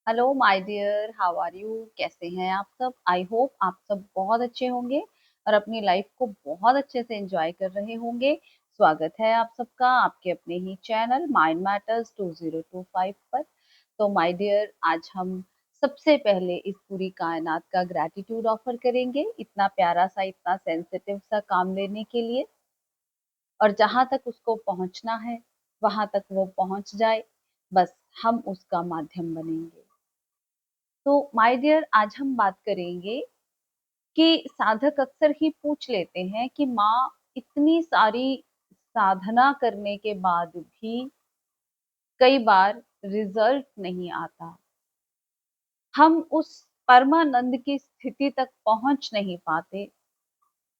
Hello my dear, how are you? कैसे हैं आप सब? आई होप आप सब बहुत अच्छे होंगे और अपनी लाइफ को बहुत अच्छे से एंजॉय कर रहे होंगे। स्वागत है आप सबका आपके अपने ही चैनल माइंड मैटर्स 2025 पर। तो माय डियर, आज हम सबसे पहले इस पूरी कायनात का ग्रैटिट्यूड ऑफर करेंगे, इतना प्यारा सा, इतना सेंसिटिव सा काम लेने के लिए। और जहां तक उसको पहुंचना है वहां तक वो पहुंच जाए, बस हम उसका माध्यम बनेंगे। तो माय डियर, आज हम बात करेंगे कि साधक अक्सर ही पूछ लेते हैं कि माँ, इतनी सारी साधना करने के बाद भी कई बार रिजल्ट नहीं आता, हम उस परमानंद की स्थिति तक पहुंच नहीं पाते,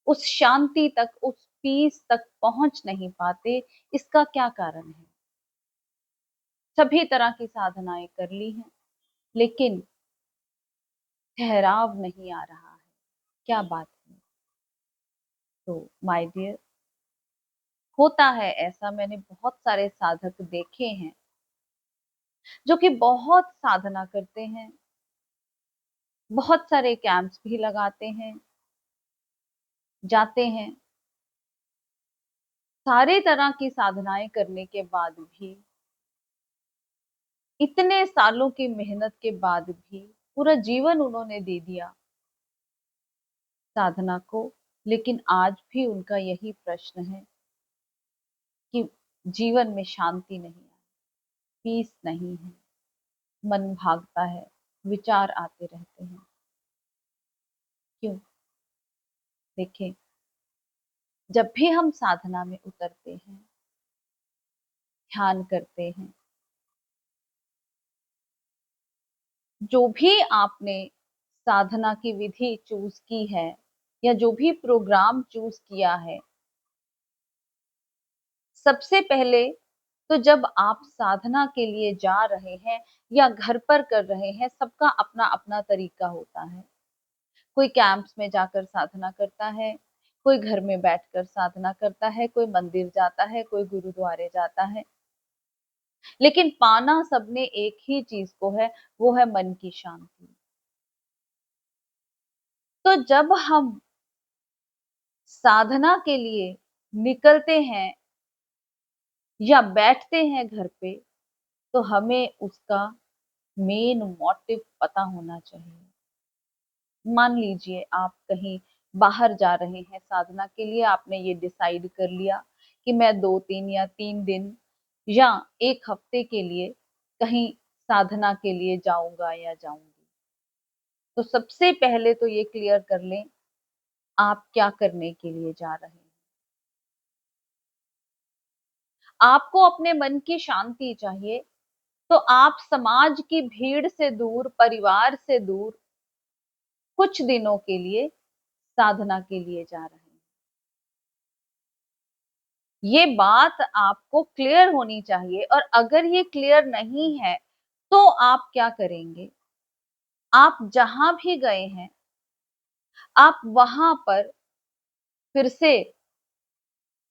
उस शांति तक, उस पीस तक पहुंच नहीं पाते। इसका क्या कारण है? सभी तरह की साधनाएं कर ली हैं, लेकिन ठहराव नहीं आ रहा है। क्या बात है? तो माय डियर, होता है ऐसा, मैंने बहुत सारे साधक देखे हैं जो कि बहुत साधना करते हैं, बहुत सारे कैंप्स भी लगाते हैं, जाते हैं, सारे तरह की साधनाएं करने के बाद भी, इतने सालों की मेहनत के बाद भी, पूरा जीवन उन्होंने दे दिया साधना को, लेकिन आज भी उनका यही प्रश्न है कि जीवन में शांति नहीं है, पीस नहीं है, मन भागता है, विचार आते रहते हैं। क्यों? देखें, जब भी हम साधना में उतरते हैं, ध्यान करते हैं, जो भी आपने साधना की विधि चूज की है या जो भी प्रोग्राम चूज किया है, सबसे पहले तो जब आप साधना के लिए जा रहे हैं या घर पर कर रहे हैं, सबका अपना अपना तरीका होता है। कोई कैंप्स में जाकर साधना करता है, कोई घर में बैठकर साधना करता है, कोई मंदिर जाता है, कोई गुरुद्वारे जाता है, लेकिन पाना सबने एक ही चीज को है, वो है मन की शांति। तो जब हम साधना के लिए निकलते हैं या बैठते हैं घर पे, तो हमें उसका मेन मोटिव पता होना चाहिए। मान लीजिए आप कहीं बाहर जा रहे हैं साधना के लिए, आपने ये डिसाइड कर लिया कि मैं 2 3 या 3 दिन या एक हफ्ते के लिए कहीं साधना के लिए जाऊंगा या जाऊंगी। तो सबसे पहले तो ये क्लियर कर लें, आप क्या करने के लिए जा रहे हैं। आपको अपने मन की शांति चाहिए, तो आप समाज की भीड़ से दूर, परिवार से दूर कुछ दिनों के लिए साधना के लिए जा रहे हैं। ये बात आपको क्लियर होनी चाहिए, और अगर ये क्लियर नहीं है तो आप क्या करेंगे? आप जहां भी गए हैं, आप वहां पर फिर से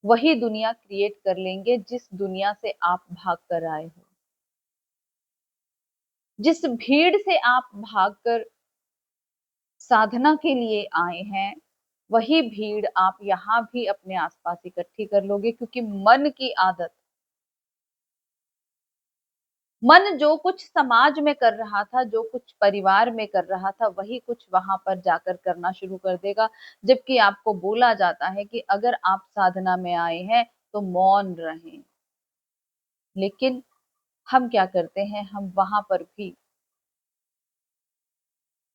वही दुनिया क्रिएट कर लेंगे जिस दुनिया से आप भाग कर आए हो। जिस भीड़ से आप भागकर साधना के लिए आए हैं, वही भीड़ आप यहाँ भी अपने आसपास इकट्ठी कर लोगे, क्योंकि मन की आदत, मन जो कुछ समाज में कर रहा था, जो कुछ परिवार में कर रहा था, वही कुछ वहां पर जाकर करना शुरू कर देगा। जबकि आपको बोला जाता है कि अगर आप साधना में आए हैं तो मौन रहें, लेकिन हम क्या करते हैं? हम वहां पर भी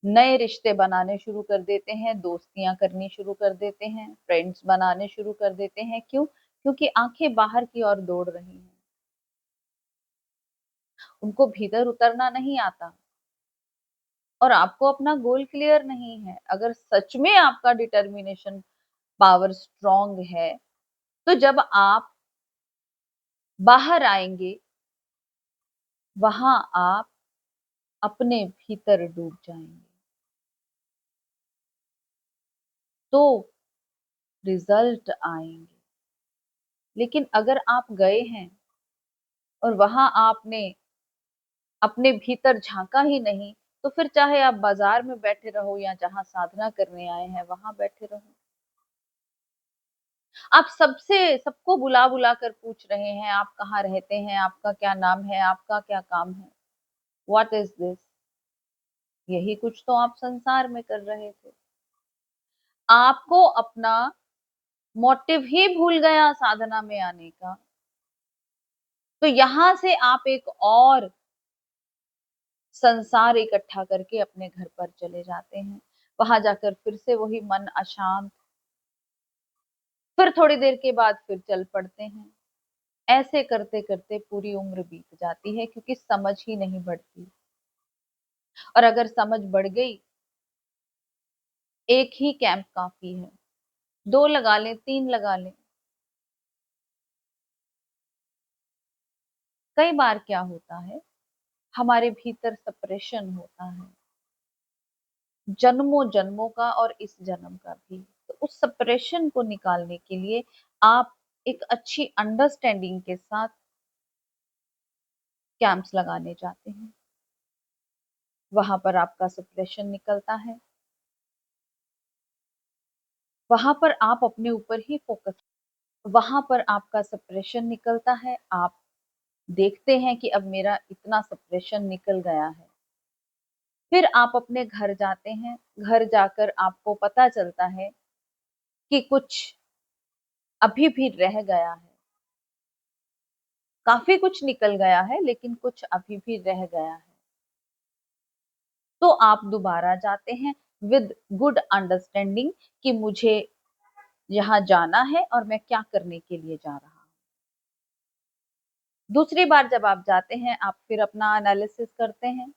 नए रिश्ते बनाने शुरू कर देते हैं, दोस्तियां करनी शुरू कर देते हैं, फ्रेंड्स बनाने शुरू कर देते हैं। क्यों? क्योंकि आंखें बाहर की ओर दौड़ रही हैं, उनको भीतर उतरना नहीं आता, और आपको अपना गोल क्लियर नहीं है। अगर सच में आपका डिटर्मिनेशन पावर स्ट्रांग है, तो जब आप बाहर आएंगे, वहां आप अपने भीतर डूब जाएंगे, तो रिजल्ट आएंगे। लेकिन अगर आप गए हैं और वहां आपने अपने भीतर झांका ही नहीं, तो फिर चाहे आप बाजार में बैठे रहो या जहां साधना करने आए हैं वहां बैठे रहो। आप सबको बुला बुला कर पूछ रहे हैं, आप कहाँ रहते हैं, आपका क्या नाम है, आपका क्या काम है। What is this? यही कुछ तो आप संसार में कर रहे थे। आपको अपना मोटिव ही भूल गया साधना में आने का। तो यहां से आप एक और संसार इकट्ठा करके अपने घर पर चले जाते हैं। वहां जाकर फिर से वही मन अशांत, फिर थोड़ी देर के बाद फिर चल पड़ते हैं। ऐसे करते करते पूरी उम्र बीत जाती है, क्योंकि समझ ही नहीं बढ़ती। और अगर समझ बढ़ गई, एक ही कैंप काफी है, दो लगा लें, तीन लगा लें। कई बार क्या होता है, हमारे भीतर सप्रेशन होता है, जन्मों जन्मों का और इस जन्म का भी। तो उस सप्रेशन को निकालने के लिए आप एक अच्छी अंडरस्टैंडिंग के साथ कैंप्स लगाने जाते हैं। वहां पर आपका सप्रेशन निकलता है, वहां पर आप अपने ऊपर ही फोकस, वहां पर आपका सप्रेशन निकलता है। आप देखते हैं कि अब मेरा इतना सप्रेशन निकल गया है। फिर आप अपने घर जाते हैं। घर जाकर आपको पता चलता है कि कुछ अभी भी रह गया है। काफी कुछ निकल गया है, लेकिन कुछ अभी भी रह गया है। तो आप दोबारा जाते हैं विद गुड अंडरस्टैंडिंग कि मुझे यहाँ जाना है और मैं क्या करने के लिए जा रहा हूँ। दूसरी बार जब आप जाते हैं, आप फिर अपना एनालिसिस करते हैं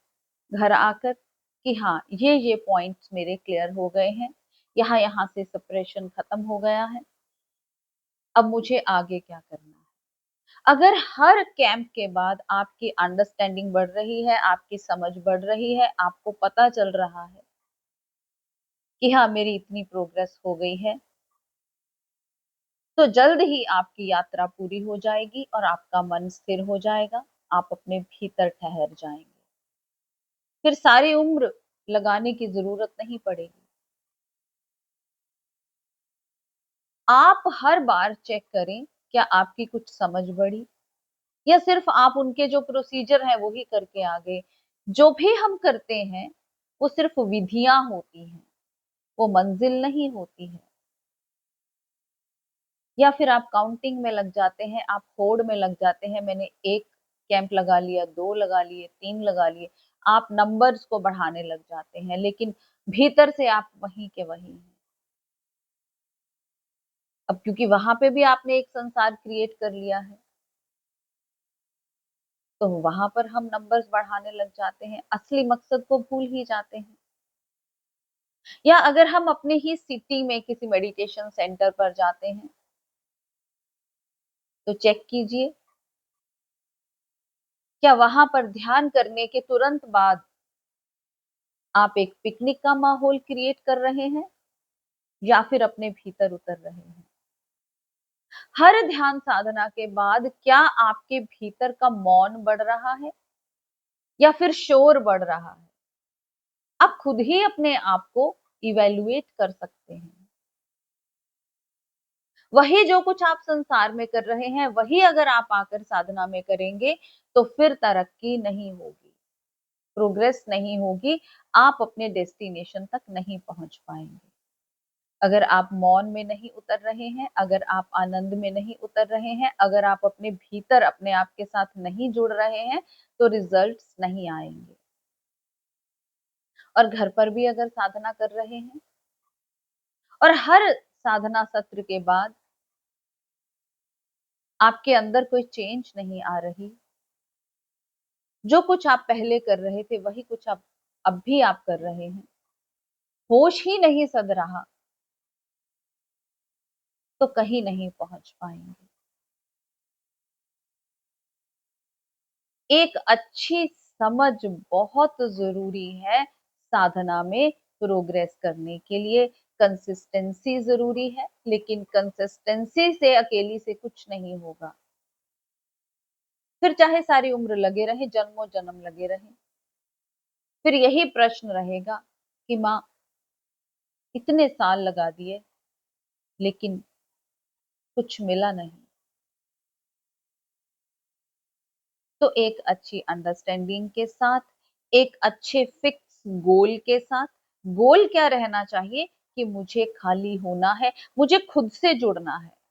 घर आकर कि हाँ, ये पॉइंट्स मेरे क्लियर हो गए हैं, यहाँ यहाँ से सप्रेशन खत्म हो गया है, अब मुझे आगे क्या करना है। अगर हर कैंप के बाद आपकी अंडरस्टैंडिंग बढ़ रही है, आपकी समझ बढ़ रही है, आपको पता चल रहा है कि हाँ, मेरी इतनी प्रोग्रेस हो गई है, तो जल्द ही आपकी यात्रा पूरी हो जाएगी और आपका मन स्थिर हो जाएगा। आप अपने भीतर ठहर जाएंगे। फिर सारी उम्र लगाने की जरूरत नहीं पड़ेगी। आप हर बार चेक करें, क्या आपकी कुछ समझ बढ़ी, या सिर्फ आप उनके जो प्रोसीजर है वही करके आ गए। जो भी हम करते हैं वो सिर्फ विधियां होती हैं, वो मंजिल नहीं होती है। या फिर आप काउंटिंग में लग जाते हैं, आप होड़ में लग जाते हैं, मैंने एक कैंप लगा लिया, दो लगा लिए, तीन लगा लिए। आप नंबर्स को बढ़ाने लग जाते हैं, लेकिन भीतर से आप वहीं के वहीं हैं। अब क्योंकि वहां पे भी आपने एक संसार क्रिएट कर लिया है, तो वहां पर हम नंबर्स बढ़ाने लग जाते हैं, असली मकसद को भूल ही जाते हैं। या अगर हम अपने ही सिटी में किसी मेडिटेशन सेंटर पर जाते हैं, तो चेक कीजिए, क्या वहां पर ध्यान करने के तुरंत बाद आप एक पिकनिक का माहौल क्रिएट कर रहे हैं, या फिर अपने भीतर उतर रहे हैं। हर ध्यान साधना के बाद क्या आपके भीतर का मौन बढ़ रहा है, या फिर शोर बढ़ रहा है। आप खुद ही अपने आप को इवेल्युएट कर सकते हैं। वही जो कुछ आप संसार में कर रहे हैं, वही अगर आप आकर साधना में करेंगे, तो फिर तरक्की नहीं होगी, प्रोग्रेस नहीं होगी, आप अपने डेस्टिनेशन तक नहीं पहुंच पाएंगे। अगर आप मौन में नहीं उतर रहे हैं, अगर आप आनंद में नहीं उतर रहे हैं, अगर आप अपने भीतर अपने आप के साथ नहीं जुड़ रहे हैं, तो रिजल्ट्स नहीं आएंगे। और घर पर भी अगर साधना कर रहे हैं और हर साधना सत्र के बाद आपके अंदर कोई चेंज नहीं आ रही, जो कुछ आप पहले कर रहे थे वही कुछ आप अब भी आप कर रहे हैं, होश ही नहीं सध रहा, तो कहीं नहीं पहुंच पाएंगे। एक अच्छी समझ बहुत जरूरी है साधना में प्रोग्रेस करने के लिए। कंसिस्टेंसी जरूरी है, लेकिन कंसिस्टेंसी से अकेली से कुछ नहीं होगा। फिर चाहे सारी उम्र लगे रहे, जन्मों जन्म लगे रहे, फिर यही प्रश्न रहेगा कि माँ इतने साल लगा दिए लेकिन कुछ मिला नहीं। तो एक अच्छी अंडरस्टैंडिंग के साथ, एक अच्छे फिक्स गोल के साथ, गोल क्या रहना चाहिए कि मुझे खाली होना है, मुझे खुद से जुड़ना है।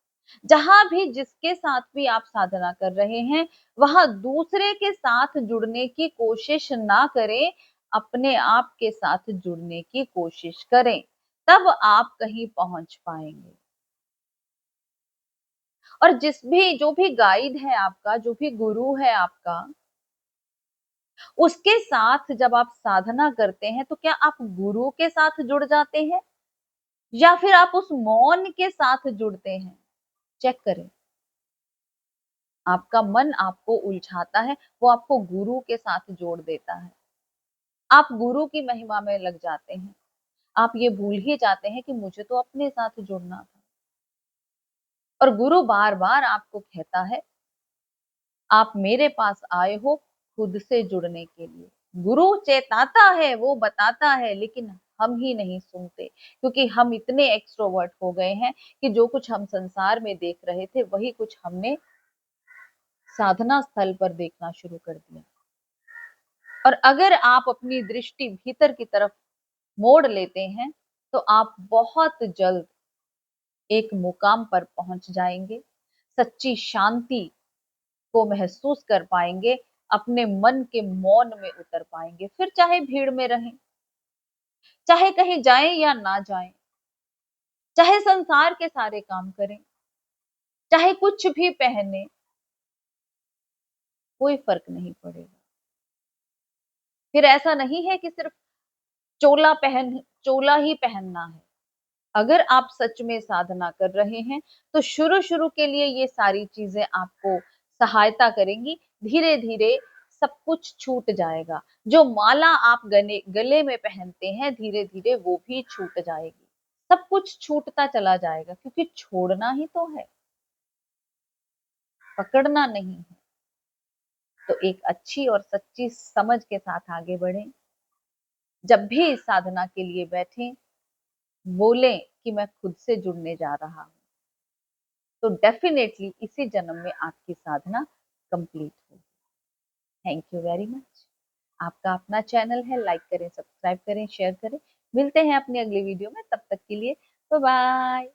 जहां भी जिसके साथ भी आप साधना कर रहे हैं, वहां दूसरे के साथ जुड़ने की कोशिश ना करें, अपने आप के साथ जुड़ने की कोशिश करें, तब आप कहीं पहुंच पाएंगे। और जो भी गाइड है आपका, जो भी गुरु है आपका, उसके साथ जब आप साधना करते हैं तो क्या आप गुरु के साथ जुड़ जाते हैं या फिर आप उस मौन के साथ जुड़ते हैं? चेक करें। आपका मन आपको उलझाता है, वो आपको गुरु के साथ जोड़ देता है। आप गुरु की महिमा में लग जाते हैं। आप ये भूल ही जाते हैं कि मुझे तो अपने साथ जुड़ना था। और गुरु बार-बार आपको कहता है, आप मेरे पास आए हो खुद से जुड़ने के लिए। गुरु चेताता है, वो बताता है, लेकिन हम ही नहीं सुनते, क्योंकि हम इतने एक्सट्रोवर्ट हो गए हैं कि जो कुछ हम संसार में देख रहे थे, वही कुछ हमने साधना स्थल पर देखना शुरू कर दिया। और अगर आप अपनी दृष्टि भीतर की तरफ मोड़ लेते हैं, तो आप बहुत जल्द एक मुकाम पर पहुंच जाएंगे, सच्ची शांति को महसूस कर पाएंगे, अपने मन के मौन में उतर पाएंगे। फिर चाहे भीड़ में रहें, चाहे कहीं जाएं या ना जाएं, चाहे संसार के सारे काम करें, चाहे कुछ भी पहने, कोई फर्क नहीं पड़ेगा। फिर ऐसा नहीं है कि सिर्फ चोला ही पहनना है। अगर आप सच में साधना कर रहे हैं, तो शुरू-शुरू के लिए ये सारी चीजें आपको सहायता करेंगी। धीरे-धीरे सब कुछ छूट जाएगा। जो माला आप गले में पहनते हैं, धीरे-धीरे वो भी छूट जाएगी। सब कुछ छूटता चला जाएगा, क्योंकि छोड़ना ही तो है, पकड़ना नहीं है। तो एक अच्छी और सच्ची समझ के साथ आगे बढ़ें। जब भी इस साधना के लिए बैठें, बोलें कि मैं खुद से जुड़ने जा रहा हूँ। तो डेफिनेटली इसी जन्म में आपकी साधना कंप्लीट होगी। Thank you very much. आपका अपना चैनल है, लाइक करें, सब्सक्राइब करें, शेयर करें। मिलते हैं अपनी अगली वीडियो में, तब तक के लिए बाय बाय।